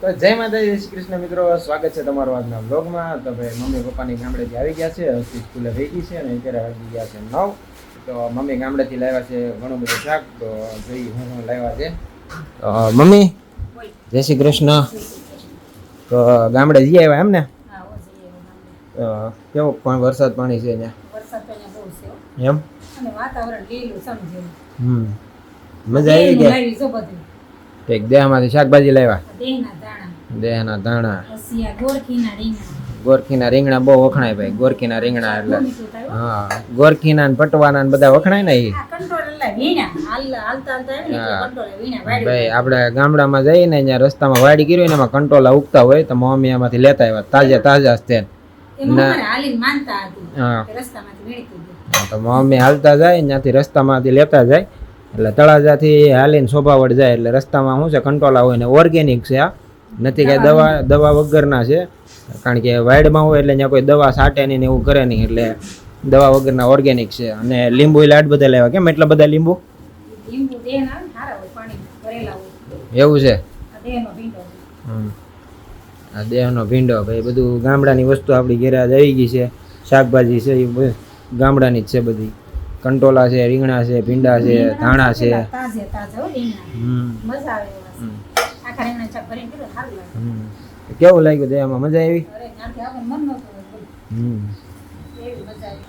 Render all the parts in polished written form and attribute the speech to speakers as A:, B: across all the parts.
A: તો જય માતાજી, જય શ્રી કૃષ્ણ મિત્રો, સ્વાગત છે તમારું આજના બ્લોગમાં. તો ભાઈ મમ્મી પપ્પાની ગામડેથી આવી ગયા છે, હસ્તી સ્કૂલે થઈ ગઈ છે અને અત્યારે વાગી ગયા છે 9. તો મમ્મી ગામડેથી લાવ્યા છે ઘણું બધું શાક, તો જોઈએ હું લાવ્યા છે. મમ્મી જય શ્રી કૃષ્ણ. તો ગામડે જઈ આવ્યા એમ ને? કેવો પણ વરસાદ પાણી છે ત્યાં? એમ મજા આવી ગયા? ઠીક. દેહમાંથી શાકભાજી લાવ્યા? દેહના ધાણા, ગોરખીના રીંગણા બહુ વખણાય ભાઈ. ગોરખીના રીંગણા એટલે હા, ગોરખીના ને પટવાના ને બધા વખણાય ને. ભાઈ આપણે ગામડામાં જઈને ત્યાં રસ્તામાં વાડી કરી ને એમાં કંટોલા ઉગતા હોય તો મમ્મી એમાંથી લેતા આવ્યા, તાજા જ છે. તો મમ્મી હાલતા જાય ત્યાંથી રસ્તામાંથી લેતા જાય એટલે તળાજાથી હાલીને શોભાવડ જાય એટલે રસ્તામાં શું છે કંટોલા હોય ને ઓર્ગેનિક છે. આ નથી કે દવા વગરના છે, કારણ કે વાડમાં હોય એટલે ત્યાં કોઈ દવા છાંટે નહીં ને એવું કરે નહીં, એટલે દવા વગરના ઓર્ગેનિક છે. અને લીંબુ લાડ બધા લેવા. કેમ એટલા બધા લીંબુ? એવું છે? આ દેહનો ભીંડો ભાઈ. બધું ગામડાની વસ્તુ આપણી ઘરે આવી ગઈ છે. શાકભાજી છે એ ગામડાની જ છે બધી. કંટોલા છે, રીંગણા છે, ભીંડા છે, ધાણા છે. કેવું લાગ્યું દેહમાં? મજા આવી?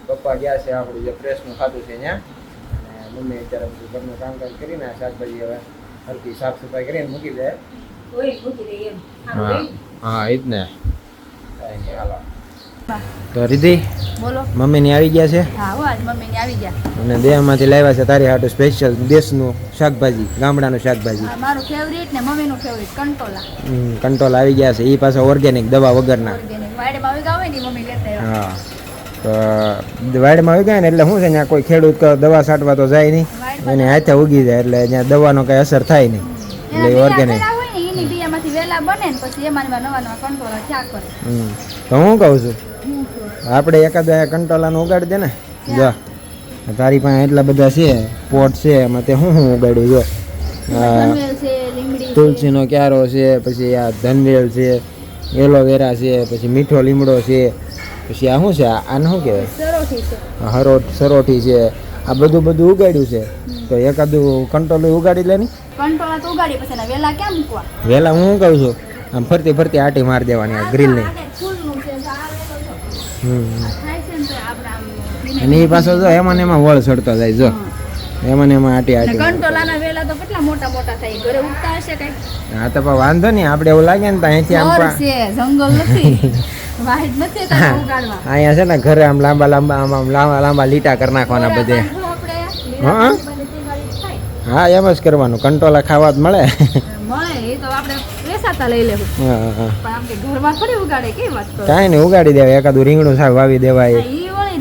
A: પપ્પા ગયા છે આપણું જે ફ્રેશનું ખાતું છે ત્યાં, અને મમ્મી અત્યારે બધું ઘરનું કામકાજ કરીને શાકભાજી હવે હરકી સાફ સફાઈ કરીને મૂકી દે. હા એ જ ને. તો રીધિ
B: બોલો.
A: મમ્મી ની આવી ગયા છે?
B: હા હો, આજ મમ્મી ની આવી ગયા.
A: અને દેહમાંથી લાવ્યા છે તારી હાટુ સ્પેશિયલ દેશનું શાકભાજી, ગામડાનું શાકભાજી.
B: મારું ફેવરિટ ને મમ્મીનું ફેવરિટ કંટોલા.
A: કંટોલા આવી ગયા છે. એ પાછા ઓર્ગેનિક, દવા વગરના.
B: વાડેમાં આવી ગયા હોય ને મમ્મી લેતા આવ્યા.
A: હા, તો વાડમાં આવી ગયા ને એટલે શું છે, ત્યાં કોઈ ખેડૂત દવા છાંટવા તો જાય નહીં, એને હાથે ઉગી જાય એટલે ત્યાં દવાનો કઈ અસર થાય નહીં, એટલે ઓર્ગેનિક.
B: એની બિયામાંથી વેલા બને ને પછી એમાં નવા નવા કંટોલા થયા કરે.
A: તો હું કહું છું આપણે એકાદ કંટોલાનું ઉગાડી દે ને. જો તારી પાસે એટલા બધા છે પોટ છે, એમાં તે શું ઉગાડ્યું? જો તુલસીનો ક્યારો છે, પછી આ ધનવેલ છે, એલોવેરા છે, પછી મીઠો લીમડો છે, પછી આ શું છે, આને શું કહેવાય? સરોઠી છે. આ બધું ઉગાડ્યું છે. તો એકાદું કંટોલું ઉગાડી લે.
B: કંટોલા તો ઉગાડી પછી વેલા ક્યાં મૂકવા?
A: વેલા હું કહું છું આમ ફરતી આટી મારી દેવાની આ ગ્રીલ ની. અને એ પાછો જો એમાં વળ ચડતો જાય. જો એમાં આટી
B: કંટોલાના વેલા તો કેટલા મોટા થાય. ઘરે ઉગતા હશે કઈ?
A: હા તો પણ વાંધો નહીં, આપણે એવું લાગે ને તો અહીંથી આમ
B: જંગલ નથી, વાહિદ નથી ઉગાડવા.
A: અહીંયા છે ને ઘરે આમ લાંબા લીટા કરી નાખવાના બધે. હા એમ જ કરવાનું. કંટોલા ખાવા જ મળે.
B: એ તો આપણે વેસાતા લઈ લેવું. ઘરમાં થોડી ઉગાડે, કેવી વાત કરો?
A: કાંઈ નહીં, ઉગાડી દેવાય. એકાદું રીંગણું શાક વાવી દેવાય.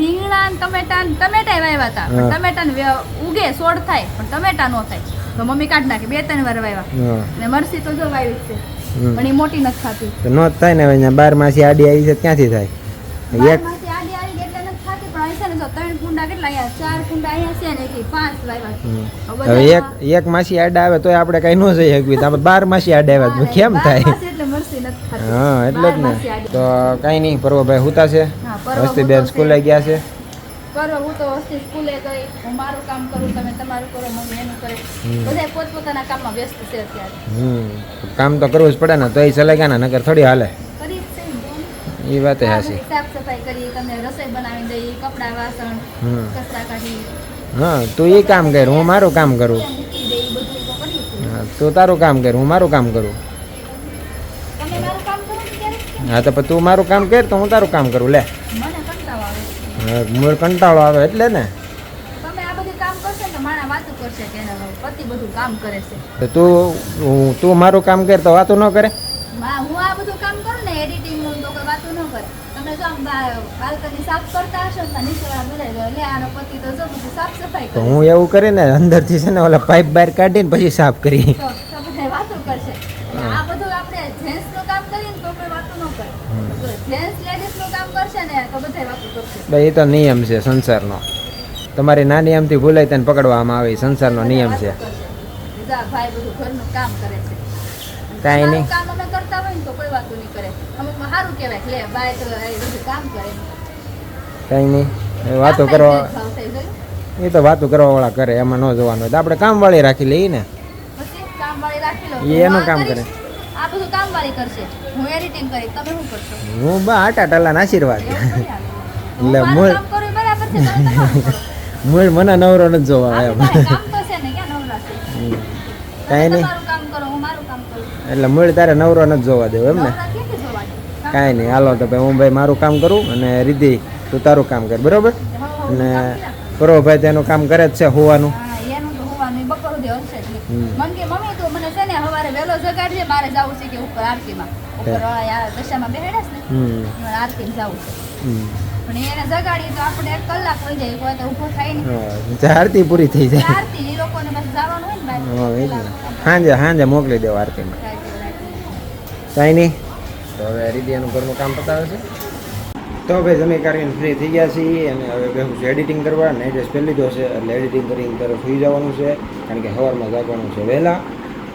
B: રીંગણા ટમેટા વાવ્યા હતા. ટમેટા ઉગે છોડ થાય પણ ટમેટા નો થાય તો મમ્મી કાઢ નાખે. 2-3 વાર વાવ્યા. ને મરસી તો જો વાવી છે પણ એ મોટી નથી થતી.
A: તો નો થાય ને. હવે 12 માસી આડી આવી છે ક્યાંથી થાય? એક એક માસી આડા આવે તો આપણે કઈ ન જઈ શકવી. 12 માસી આડા આવે કેમ થાય? હા એટલે જ ને. તો કઈ નહીં, પર્વભાઈ હુતા છે, વસ્તી બેન સ્કૂલે ગયા છે.
B: હું તો વસ્તી સ્કૂલે ગઈ, હું મારું કામ કરું, તમે તમારું કરો, મમ્મી એનું કરે. બધા પોતપોતાના કામમાં વ્યસ્ત છે અત્યારે.
A: કામ તો કરવું જ પડે ને, તો એ ચલે ગયા ને, નકર થોડી હાલે. એ વાત હાચી.
B: સાફ સફાઈ કરી, તમને રસોઈ બનાવી દઈ, કપડા વાસણ કચરા કાઢી.
A: હા તું એ કામ કર, હું મારું કામ કરું. તું તારું કામ કર, હું મારું કામ કરું. હા તો તું મારું કામ કર તો હું તારું કામ કરું. લે મને કંટાળો આવે એટલે ને. તું મારું કામ કર તો વાતું ન કરે.
B: હું આ બધું કામ કરું ને, એડિટિંગ નું તો કોઈ વાતું ન કરે. તમે જો બાલ્કની સાફ કરતા હશો ને નીચેવાળા બધા લે આનો પતિ તો જો બધું સાફ સફાઈ કરે.
A: હું એવું કરીને અંદરથી છે ને ઓલા પાઇપ બહાર કાઢીને પછી સાફ કરી.
B: તો બધા વાતું કરશે. આ બધું આપણે જેન્ટ્સ નું કામ કરીએ ને તો કોઈ વાતું ન કરે. જેન્ટ્સ લેડીઝ નું કામ કરશે ને તો બધા વાતું કરશે. ભાઈ
A: એ તો નિયમ છે સંસારનો. તમારી નાની આમથી ભૂલાય તેને પકડવામાં આવે, સંસારનો નિયમ છે.
B: ભાઈ બધું ઘરનું કામ કરે છે.
A: કાંઈ નહીં.
B: કામ અમે જવાતું નહીં કરે અમુકમાં સારું કહેવાય કે લે બાય તો એ બધું કામ કરે
A: કઈ નહીં એ વાતો કરવા
B: ભાવ થઈ ગયું
A: એ તો વાતો કરવા વાળા કરે એમાં ન જવાનું હોય તો આપણે કામવાળી રાખી લઈએ ને
B: પછી કામવાળી રાખી લો
A: એ એનું કામ કરે
B: આ બધું કામવાળી કરશે હું એડિટિંગ કરી તમે શું કરશો
A: હું બા આટા ટલાના આશીર્વાદ
B: એવું નહીં આવે. હું
A: એટલે
B: મારું
A: મૂળ
B: કામ કરું એ બરાબર છે તમે તમારું કરો.
A: મૂળ મને નવરો નથી જોવા
B: આ
A: એમ
B: તો તારે કામ તો છે ને ક્યાં નવરા છે
A: હમ.
B: તમે
A: કાંઈ નહીં
B: તમારું કામ કરો હું મારું કામ કરું
A: એટલે મૂળ તારે નવરો નથી જોવા દેવો એમ ને
B: નવરા ક્યાંથી જોવા દે? કામ
A: કાંઈ નહીં હાલો તો ભાઈ હું ભાઈ મારું કામ કરું અને રીધિ તું તારું કામ કર બરોબર અને પરોભાઈ તેનું કામ કરે જ છે હોવાનું
B: હા, એનું તો હોવાનું એ બપોર સુધી હશે જ નહીં.
A: હમ.
B: મને કે મમ્મી તું મને છે ને સવારે વહેલો જગાડજે મારે જવું છે કે ઉપર આરતીમાં ઉપર દશામાં બેહાડ્યા છે ને
A: હમ
B: મારે આરતીમાં જવું છે
A: હમ
B: પણ એને જગાડીએ તો આપણે 1 કલાક થઈ જાય કોઈ તો ઊભો થાય નહીં
A: હા આરતી પૂરી થઈ જાય
B: આરતી એ લોકોને બસ જવાનું હોય ને
A: હા
B: બહાર.
A: એ જ ને સાંજે સાંજે મોકલી દેવા આરતીમાં કાંઈ નહીં તો હવે રીધિયાનું ઘરનું કામ પતાવે છે તો ભાઈ જમી કરીને ફ્રી થઈ ગયા છીએ અને હવે બેહું છે એડિટિંગ કરવા નાઇટ ડ્રેસ પહેરી લીધો છે એટલે એડિટિંગ કરીને તરફ સુઈ જવાનું છે કારણ કે સવારમાં જાગવાનું છે વહેલા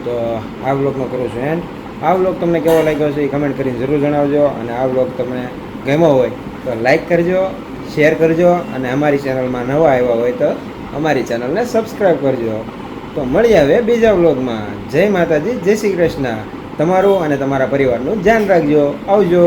A: તો આ વ્લોગનો કરું છું એન્ડ આ વ્લોગ તમને કેવો લાગ્યો છે એ કમેન્ટ કરીને જરૂર જણાવજો અને આ વ્લોગ તમને ગમ્યો હોય તો લાઈક કરજો શેર કરજો અને અમારી ચેનલમાં નવા આવ્યા હોય તો અમારી ચેનલને સબસ્ક્રાઈબ કરજો તો મળી આવે બીજા વ્લોગમાં જય માતાજી જય શ્રી કૃષ્ણ તમારું અને તમારા પરિવારનું ધ્યાન રાખજો આવજો